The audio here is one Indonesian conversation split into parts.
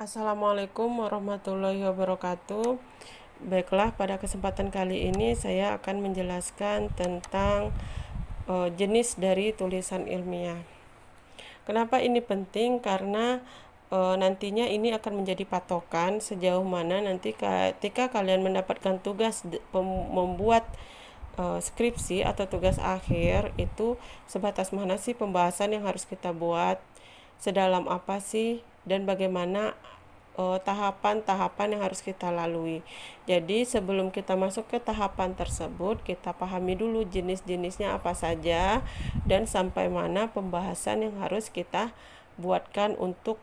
Assalamualaikum warahmatullahi wabarakatuh. Baiklah, pada kesempatan kali ini saya akan menjelaskan tentang jenis dari tulisan ilmiah. Kenapa ini penting? Karena nantinya ini akan menjadi patokan sejauh mana nanti ketika kalian mendapatkan tugas membuat skripsi atau tugas akhir, itu sebatas mana sih pembahasan yang harus kita buat, sedalam apa sih, dan bagaimana tahapan-tahapan yang harus kita lalui. Jadi sebelum kita masuk ke tahapan tersebut, kita pahami dulu jenis-jenisnya apa saja dan sampai mana pembahasan yang harus kita buatkan untuk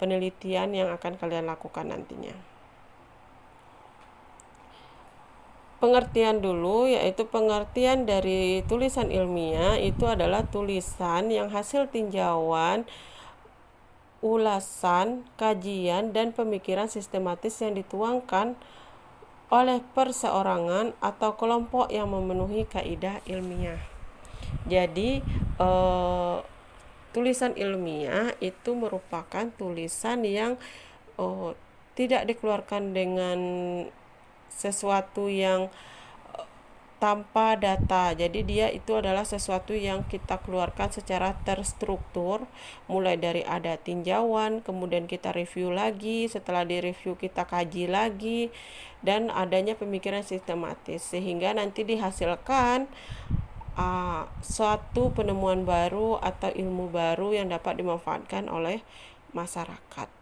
penelitian yang akan kalian lakukan nantinya. Pengertian dulu, yaitu pengertian dari tulisan ilmiah itu adalah tulisan yang hasil tinjauan, ulasan, kajian, dan pemikiran sistematis yang dituangkan oleh perseorangan atau kelompok yang memenuhi kaidah ilmiah. Jadi tulisan ilmiah itu merupakan tulisan yang tidak dikeluarkan dengan sesuatu yang tanpa data. Jadi dia itu adalah sesuatu yang kita keluarkan secara terstruktur, mulai dari ada tinjauan, kemudian kita review lagi, setelah direview kita kaji lagi, dan adanya pemikiran sistematis sehingga nanti dihasilkan suatu penemuan baru atau ilmu baru yang dapat dimanfaatkan oleh masyarakat.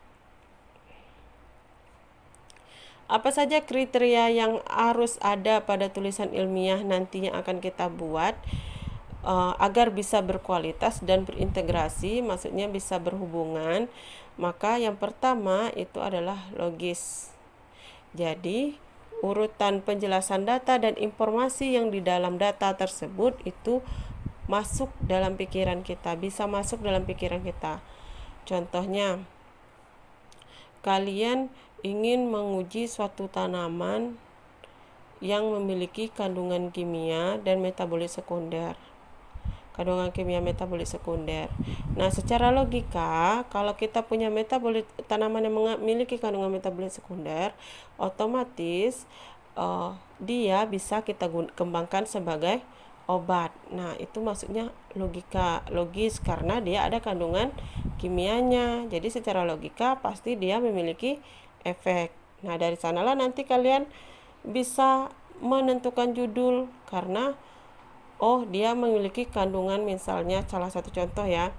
Apa saja kriteria yang harus ada pada tulisan ilmiah nantinya akan kita buat agar bisa berkualitas dan berintegrasi, maksudnya bisa berhubungan? Maka yang pertama itu adalah logis. Jadi urutan penjelasan data dan informasi yang di dalam data tersebut itu masuk dalam pikiran kita, bisa masuk dalam pikiran kita. Contohnya, kalian ingin menguji suatu tanaman yang memiliki kandungan kimia dan metabolit sekunder. Kandungan kimia metabolit sekunder. Nah, secara logika, kalau kita punya tanaman yang memiliki kandungan metabolit sekunder, otomatis dia bisa kita kembangkan sebagai obat. Nah, itu maksudnya logis karena dia ada kandungan kimianya. Jadi secara logika pasti dia memiliki efek. Nah, dari sanalah nanti kalian bisa menentukan judul karena dia memiliki kandungan, misalnya salah satu contoh ya,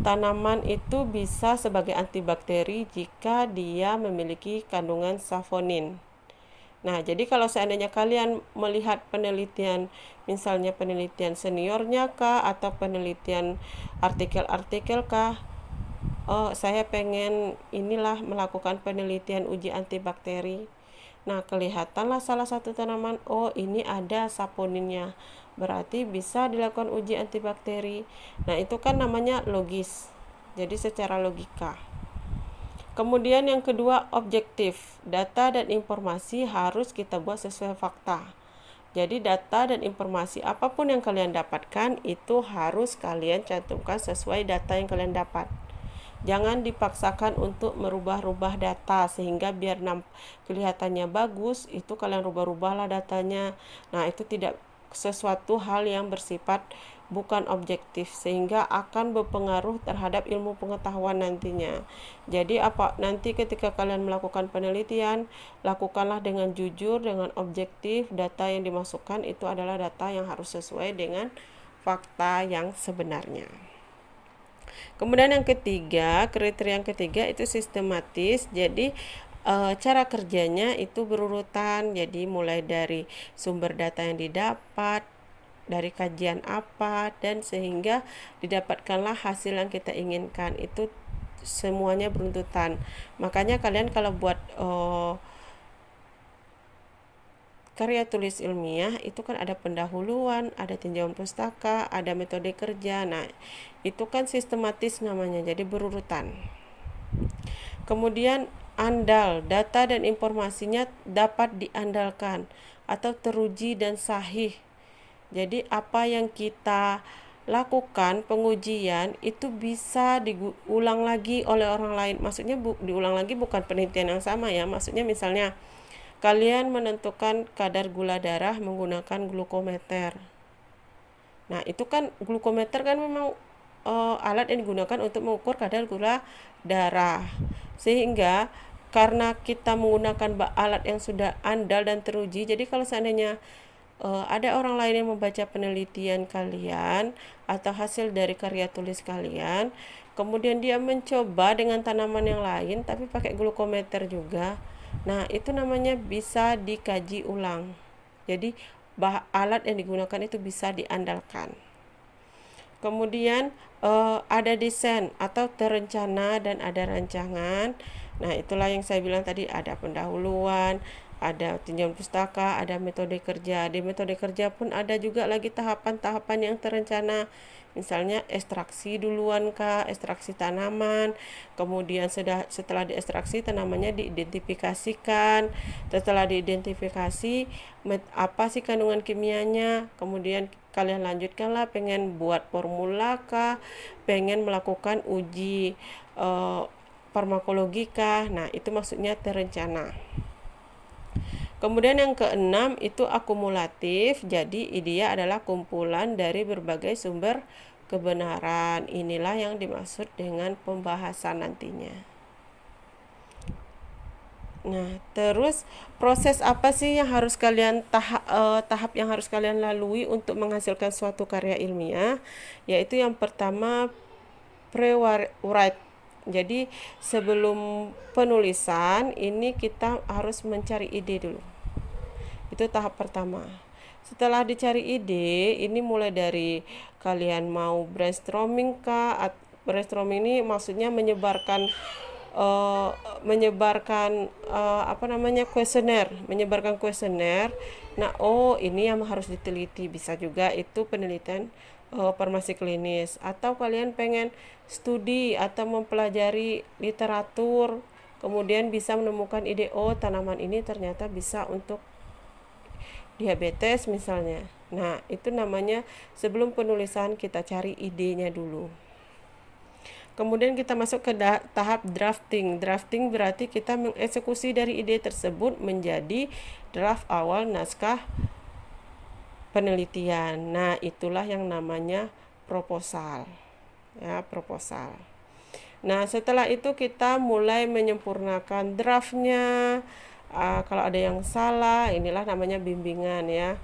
tanaman itu bisa sebagai antibakteri jika dia memiliki kandungan savonin. Nah, jadi kalau seandainya kalian melihat penelitian, misalnya penelitian seniornya kah atau penelitian artikel-artikel kah, saya pengen melakukan penelitian uji antibakteri. Nah, kelihatanlah salah satu tanaman, ini ada saponinnya, berarti bisa dilakukan uji antibakteri. Nah, itu kan namanya logis. Jadi secara logika. Kemudian yang kedua, objektif. Data dan informasi harus kita buat sesuai fakta. Jadi data dan informasi apapun yang kalian dapatkan itu harus kalian cantumkan sesuai data yang kalian dapat. Jangan dipaksakan untuk merubah-rubah data sehingga biar kelihatannya bagus, itu kalian rubah-rubahlah datanya. Nah, itu tidak sesuatu hal yang bersifat bukan objektif sehingga akan berpengaruh terhadap ilmu pengetahuan nantinya. Jadi nanti ketika kalian melakukan penelitian, lakukanlah dengan jujur, dengan objektif. Data yang dimasukkan itu adalah data yang harus sesuai dengan fakta yang sebenarnya. Kemudian yang ketiga, kriteria yang ketiga itu sistematis. Jadi cara kerjanya itu berurutan. Jadi mulai dari sumber data yang didapat, dari kajian apa, dan sehingga didapatkanlah hasil yang kita inginkan. Itu semuanya berurutan. Makanya kalian kalau buat karya tulis ilmiah itu kan ada pendahuluan, ada tinjauan pustaka, ada metode kerja. Nah, itu kan sistematis namanya, jadi berurutan. Kemudian andal, data dan informasinya dapat diandalkan atau teruji dan sahih. Jadi apa yang kita lakukan pengujian itu bisa diulang lagi oleh orang lain. Maksudnya diulang lagi bukan penelitian yang sama ya. Maksudnya misalnya kalian menentukan kadar gula darah menggunakan glukometer. Nah, itu kan glukometer kan memang alat yang digunakan untuk mengukur kadar gula darah. Sehingga karena kita menggunakan alat yang sudah andal dan teruji, jadi kalau seandainya ada orang lain yang membaca penelitian kalian atau hasil dari karya tulis kalian, kemudian dia mencoba dengan tanaman yang lain tapi pakai glukometer juga. Nah, itu namanya bisa dikaji ulang. Jadi alat yang digunakan itu bisa diandalkan. Kemudian ada desain atau terencana dan ada rancangan. Nah, itulah yang saya bilang tadi, ada pendahuluan, ada tinjauan pustaka, ada metode kerja. Di metode kerja pun ada juga lagi tahapan-tahapan yang terencana. Misalnya ekstraksi duluan kah, ekstraksi tanaman, kemudian setelah diekstraksi tanamannya diidentifikasikan, setelah diidentifikasi apa sih kandungan kimianya, kemudian kalian lanjutkanlah pengen buat formula kah, pengen melakukan uji farmakologi kah. Nah, itu maksudnya terencana. Kemudian yang keenam itu akumulatif. Jadi idea adalah kumpulan dari berbagai sumber kebenaran. Inilah yang dimaksud dengan pembahasan nantinya. Nah, terus proses apa sih yang harus kalian tahap yang harus kalian lalui untuk menghasilkan suatu karya ilmiah? Yaitu yang pertama pre-write. Jadi sebelum penulisan ini kita harus mencari ide dulu. Itu tahap pertama. Setelah dicari ide, ini mulai dari kalian mau brainstorming kah? Brainstorming ini maksudnya menyebarkan menyebarkan kuesioner. Nah, ini yang harus diteliti. Bisa juga itu penelitian farmasi klinis, atau kalian pengen studi atau mempelajari literatur, kemudian bisa menemukan ide, tanaman ini ternyata bisa untuk diabetes misalnya. Nah, itu namanya sebelum penulisan kita cari idenya dulu. Kemudian kita masuk ke tahap drafting. Drafting berarti kita mengeksekusi dari ide tersebut menjadi draft awal naskah penelitian. Nah, itulah yang namanya proposal. Ya, proposal. Nah, setelah itu kita mulai menyempurnakan draftnya. Kalau ada yang salah, inilah namanya bimbingan ya.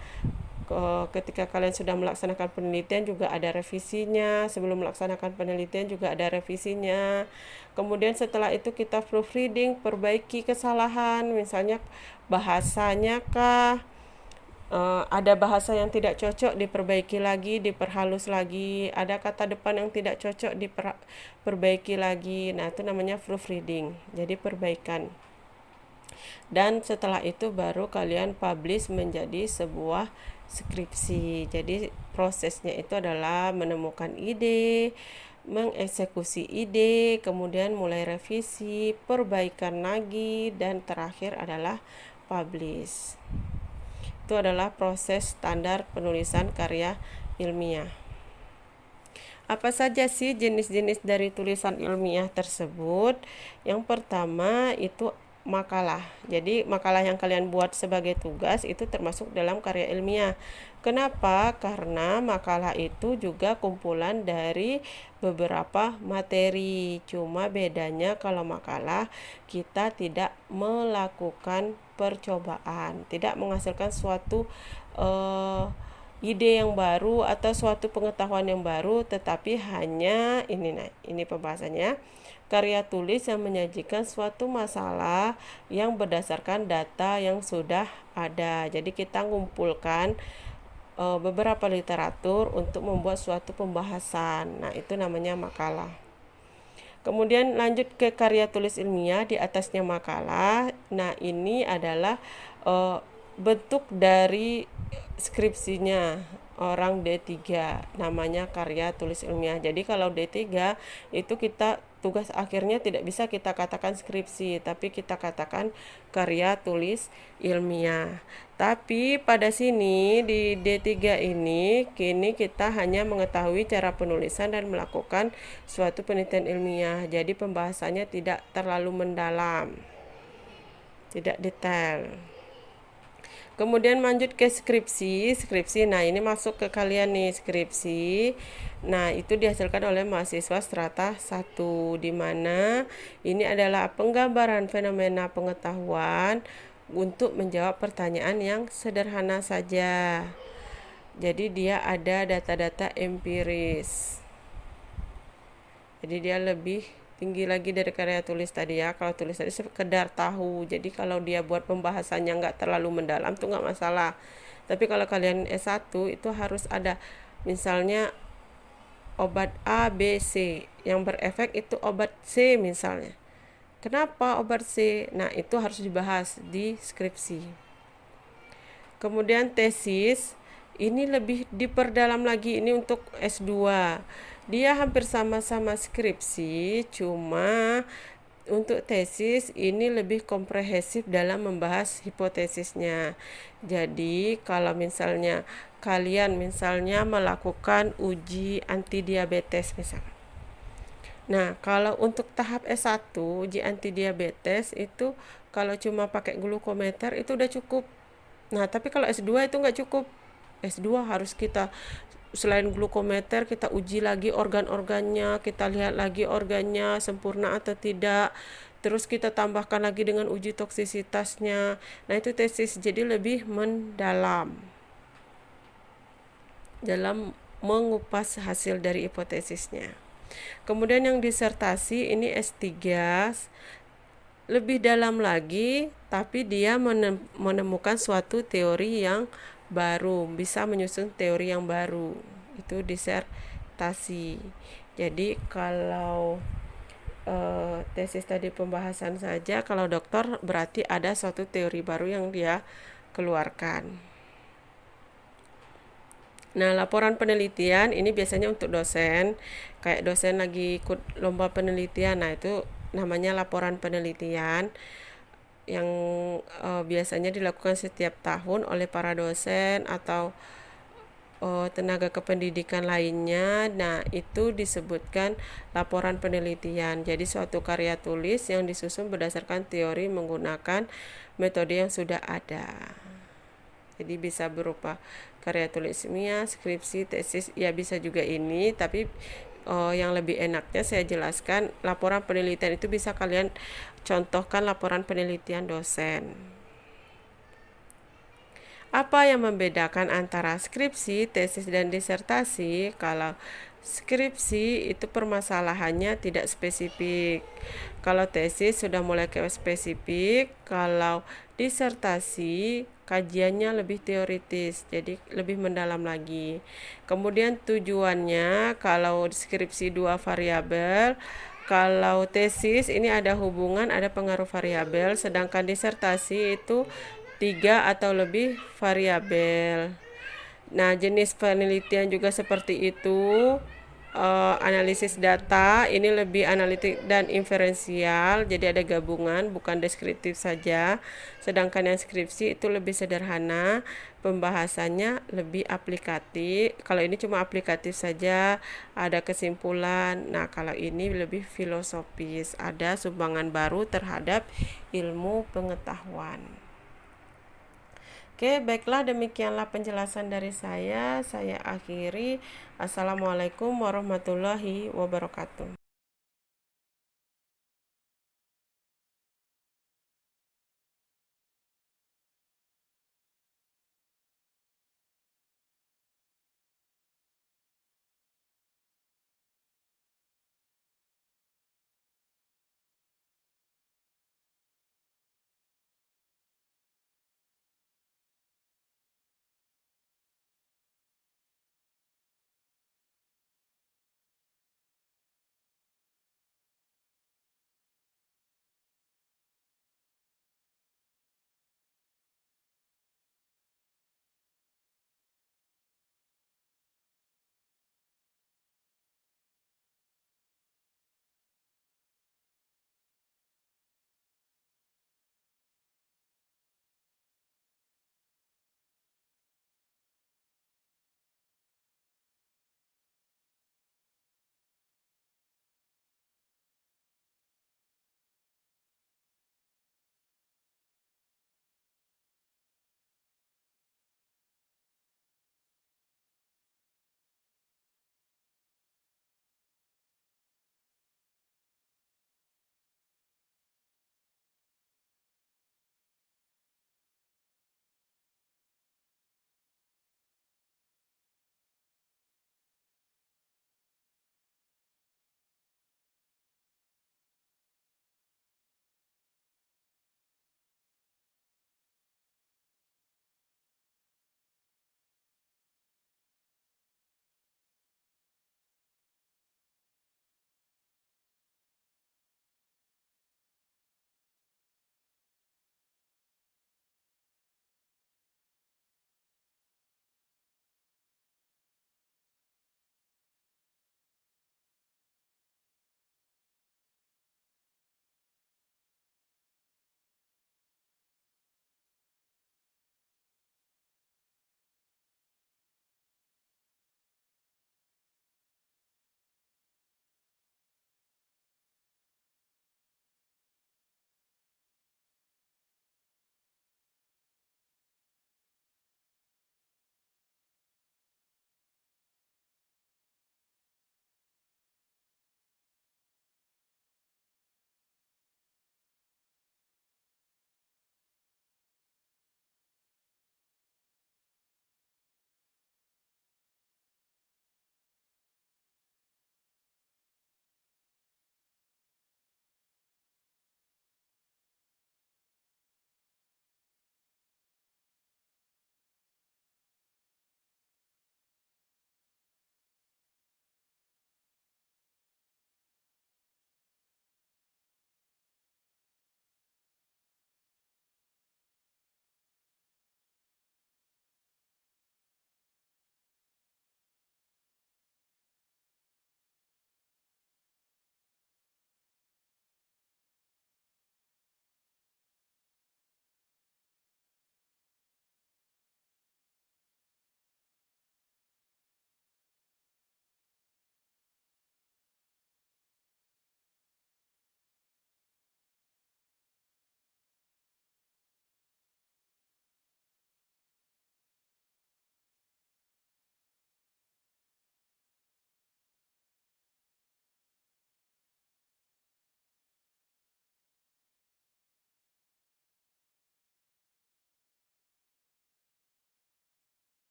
Ketika kalian sudah melaksanakan penelitian juga ada revisinya, sebelum melaksanakan penelitian juga ada revisinya. Kemudian setelah itu kita proofreading, perbaiki kesalahan, misalnya bahasanya kah, ada bahasa yang tidak cocok, diperbaiki lagi, diperhalus lagi, ada kata depan yang tidak cocok, diperbaiki lagi. Nah, itu namanya proofreading, jadi perbaikan. Dan setelah itu baru kalian publish menjadi sebuah skripsi. Jadi prosesnya itu adalah menemukan ide, mengeksekusi ide, kemudian mulai revisi, perbaikan lagi, dan terakhir adalah publish. Itu adalah proses standar penulisan karya ilmiah. Apa saja sih jenis-jenis dari tulisan ilmiah tersebut? Yang pertama itu makalah. Jadi makalah yang kalian buat sebagai tugas itu termasuk dalam karya ilmiah. Kenapa? Karena makalah itu juga kumpulan dari beberapa materi. Cuma bedanya kalau makalah kita tidak melakukan percobaan, tidak menghasilkan suatu ide yang baru atau suatu pengetahuan yang baru, tetapi hanya ini pembahasannya. Karya tulis yang menyajikan suatu masalah yang berdasarkan data yang sudah ada. Jadi kita ngumpulkan beberapa literatur untuk membuat suatu pembahasan. Nah, itu namanya makalah. Kemudian lanjut ke karya tulis ilmiah, di atasnya makalah. Nah, ini adalah bentuk dari skripsinya. orang D3, namanya karya tulis ilmiah. Jadi kalau D3 itu kita tugas akhirnya tidak bisa kita katakan skripsi, tapi kita katakan karya tulis ilmiah. Tapi pada sini di D3 ini kini kita hanya mengetahui cara penulisan dan melakukan suatu penelitian ilmiah. Jadi pembahasannya tidak terlalu mendalam, tidak detail. Kemudian lanjut ke skripsi. Nah ini masuk ke kalian nih, skripsi. Nah itu dihasilkan oleh mahasiswa strata 1, di mana ini adalah penggambaran fenomena pengetahuan untuk menjawab pertanyaan yang sederhana saja. Jadi dia ada data-data empiris. Jadi dia lebih tinggi lagi dari karya tulis tadi ya. Kalau tulis tadi sekedar tahu, jadi kalau dia buat pembahasannya nggak terlalu mendalam tuh nggak masalah. Tapi kalau kalian S1 itu harus ada, misalnya obat A, B, C yang berefek itu obat C misalnya. Kenapa obat C? Nah itu harus dibahas di skripsi. Kemudian tesis, ini lebih diperdalam lagi, ini untuk S2. Dia hampir sama-sama skripsi, cuma untuk tesis ini lebih komprehensif dalam membahas hipotesisnya. Jadi kalau misalnya kalian melakukan uji anti diabetes misalnya. Nah, kalau untuk tahap S1 uji anti diabetes itu kalau cuma pakai glukometer itu udah cukup. Nah, tapi kalau S2 itu nggak cukup. S2 harus kita selain glukometer kita uji lagi organ-organnya, kita lihat lagi organnya sempurna atau tidak. Terus kita tambahkan lagi dengan uji toksisitasnya. Nah, itu tesis, jadi lebih mendalam dalam mengupas hasil dari hipotesisnya. Kemudian yang disertasi ini S3, lebih dalam lagi, tapi dia menemukan suatu teori yang baru, bisa menyusun teori yang baru. Itu disertasi. Jadi kalau tesis tadi pembahasan saja, kalau dokter berarti ada suatu teori baru yang dia keluarkan. Nah, laporan penelitian ini biasanya untuk dosen, kayak dosen lagi ikut lomba penelitian. Nah, itu namanya laporan penelitian yang biasanya dilakukan setiap tahun oleh para dosen atau tenaga kependidikan lainnya. Nah, itu disebutkan laporan penelitian. Jadi suatu karya tulis yang disusun berdasarkan teori menggunakan metode yang sudah ada. Jadi bisa berupa karya tulis ilmiah, skripsi, tesis, ya bisa juga ini, tapi yang lebih enaknya saya jelaskan laporan penelitian itu bisa kalian contohkan laporan penelitian dosen. Apa yang membedakan antara skripsi, tesis, dan disertasi? Kalau skripsi itu permasalahannya tidak spesifik. Kalau tesis sudah mulai ke spesifik. Kalau disertasi kajiannya lebih teoritis, jadi lebih mendalam lagi. Kemudian tujuannya, kalau skripsi 2 variabel, kalau tesis ini ada hubungan, ada pengaruh variabel, sedangkan disertasi itu 3 atau lebih variabel. Nah, jenis penelitian juga seperti itu. Analisis data ini lebih analitik dan inferensial, jadi ada gabungan, bukan deskriptif saja. Sedangkan yang skripsi itu lebih sederhana, pembahasannya lebih aplikatif. Kalau ini cuma aplikatif saja, ada kesimpulan. Nah, kalau ini lebih filosofis, ada sumbangan baru terhadap ilmu pengetahuan. Oke, baiklah, demikianlah penjelasan dari saya. Saya akhiri. Assalamualaikum warahmatullahi wabarakatuh.